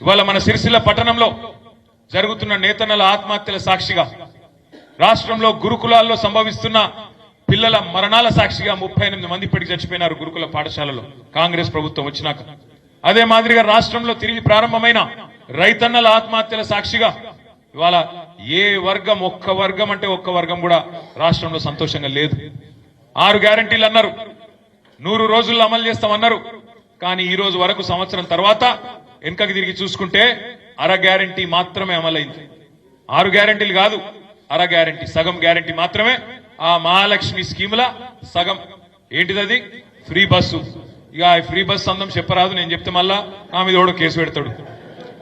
ఇవాళ మన సిరిసిల్ల పట్టణంలో జరుగుతున్న నేతన్నల ఆత్మహత్యల సాక్షిగా రాష్ట్రంలో గురుకులాల్లో సంభవిస్తున్న పిల్లల మరణాల సాక్షిగా 38 మంది ఇప్పటికి చచ్చిపోయినారు గురుకుల పాఠశాలలో కాంగ్రెస్ ప్రభుత్వం వచ్చినాక. అదే మాదిరిగా రాష్ట్రంలో తిరిగి ప్రారంభమైన రైతన్నల ఆత్మహత్యల సాక్షిగా ఇవాళ ఏ వర్గం ఒక్క వర్గం అంటే ఒక్క వర్గం కూడా రాష్ట్రంలో సంతోషంగా లేదు. 6 గ్యారంటీలు అన్నారు, 100 రోజుల్లో అమలు చేస్తామన్నారు. కానీ ఈ రోజు వరకు సంవత్సరం తర్వాత వెనుకకి తిరిగి చూసుకుంటే అర గ్యారంటీ మాత్రమే అమలైంది. 6 గ్యారంటీలు కాదు, అర గ్యారంటీ, సగం గ్యారంటీ మాత్రమే. ఆ మహాలక్ష్మి స్కీముల సగం ఏంటిది? Free bus. ఇక ఫ్రీ బస్సు అందం చెప్పరాదు, నేను చెప్తే మళ్ళా నా మీద కూడా కేసు పెడతాడు.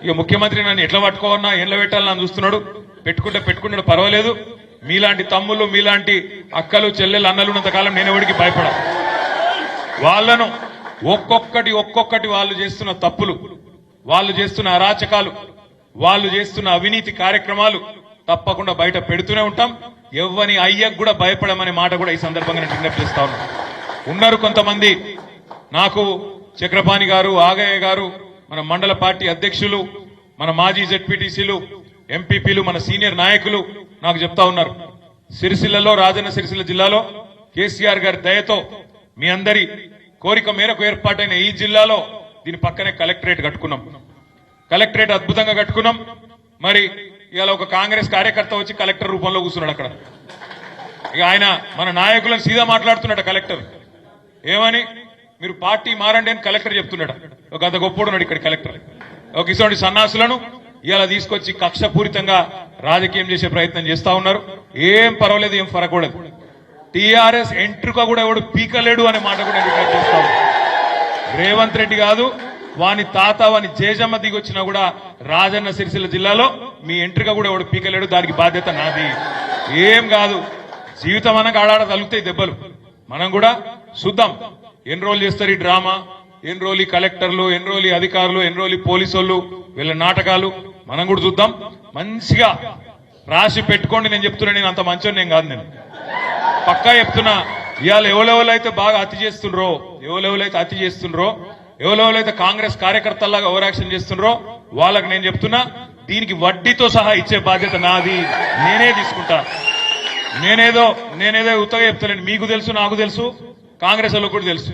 ఇక ముఖ్యమంత్రి నన్ను ఎట్లా పట్టుకోవన్నా ఎండ్ల పెట్టాలని నన్ను చూస్తున్నాడు. పెట్టుకుంటాడు, పర్వాలేదు. మీలాంటి తమ్ముళ్ళు, మీలాంటి అక్కలు, చెల్లెలు, అన్నలు ఉన్నంత కాలం నేను ఎవరికి భయపడా. వాళ్ళను ఒక్కొక్కటి వాళ్ళు చేస్తున్న తప్పులు, వాళ్ళు చేస్తున్న అరాచకాలు, వాళ్ళు చేస్తున్న అవినీతి కార్యక్రమాలు తప్పకుండా బయట పెడుతూనే ఉంటాం. ఎవ్వని అయ్యకు కూడా భయపడమనే మాట కూడా ఈ సందర్భంగా నేను విజ్ఞప్తి చేస్తా ఉన్నారు. కొంతమంది నాకు చక్రపాణి గారు, ఆగయ్య గారు, మన మండల పార్టీ అధ్యక్షులు, మన మాజీ జెడ్పీటీసీలు, ఎంపీపీలు, మన సీనియర్ నాయకులు నాకు చెప్తా ఉన్నారు, సిరిసిల్లలో, రాజన్న సిరిసిల్ల జిల్లాలో కేసీఆర్ గారి దయతో మీ అందరి కోరిక మేరకు ఏర్పాటైన ఈ జిల్లాలో దీని పక్కనే కలెక్టరేట్ కట్టుకున్నాం. కలెక్టరేట్ అద్భుతంగా కట్టుకున్నాం. మరి ఇవాళ ఒక కాంగ్రెస్ కార్యకర్త వచ్చి కలెక్టర్ రూపంలో కూర్చున్నాడు అక్కడ. ఇక ఆయన మన నాయకులను సీదా మాట్లాడుతున్నాడు కలెక్టర్. ఏమని? మీరు పార్టీ మారండి అని కలెక్టర్ చెప్తున్నాడు. ఒక అంత గొప్పడున్నాడు ఇక్కడ కలెక్టర్. ఒక ఇటువంటి సన్నాసులను ఇవాళ తీసుకొచ్చి కక్షపూరితంగా రాజకీయం చేసే ప్రయత్నం చేస్తా ఉన్నారు. ఏం పర్వాలేదు, ఏం ఫరకూడదు. టీఆర్ఎస్ ఎంట్రుక కూడా ఎవడు పీకలేడు అనే మాట కూడా నేను చేస్తా ఉన్నాను. రేవంత్ రెడ్డి కాదు, వాని తాత, వాని జేజమ్మ దిగొచ్చినా కూడా రాజన్న సిరిసిల్ల జిల్లాలో మీ ఎంట్రుక కూడా ఎవడు పీకలేడు. దానికి బాధ్యత నాది. ఏం కాదు, జీవితం అనగా ఆడాడ తలుగుతాయి దెబ్బలు. మనం కూడా చూద్దాం ఎన్ని రోజులు చేస్తారు ఈ డ్రామా, ఎన్ని రోజులు కలెక్టర్లు, ఎన్ని రోజులు అధికారులు, ఎన్ని రోజులు పోలీసు వాళ్ళు, వీళ్ళ నాటకాలు మనం కూడా చూద్దాం. మంచిగా రాసి పెట్టుకోండి. నేను చెప్తున్నా, నేను అంత మంచోని నేను కాదు. నేను పక్కా చెప్తున్నా, ఇవాళ ఎవరెవరైతే బాగా అతి చేస్తుండ్రో, ఎవరెవరైతే కాంగ్రెస్ కార్యకర్తల్లాగా ఓవర్ యాక్షన్ చేస్తుండ్రో వాళ్ళకి నేను చెప్తున్నా, దీనికి వడ్డీతో సహా ఇచ్చే బాధ్యత నాది. నేనే తీసుకుంటా. నేనేదో ఉత్తగా చెప్తానండి. మీకు తెలుసు, నాకు తెలుసు, కాంగ్రెస్ వాళ్ళకు కూడా తెలుసు.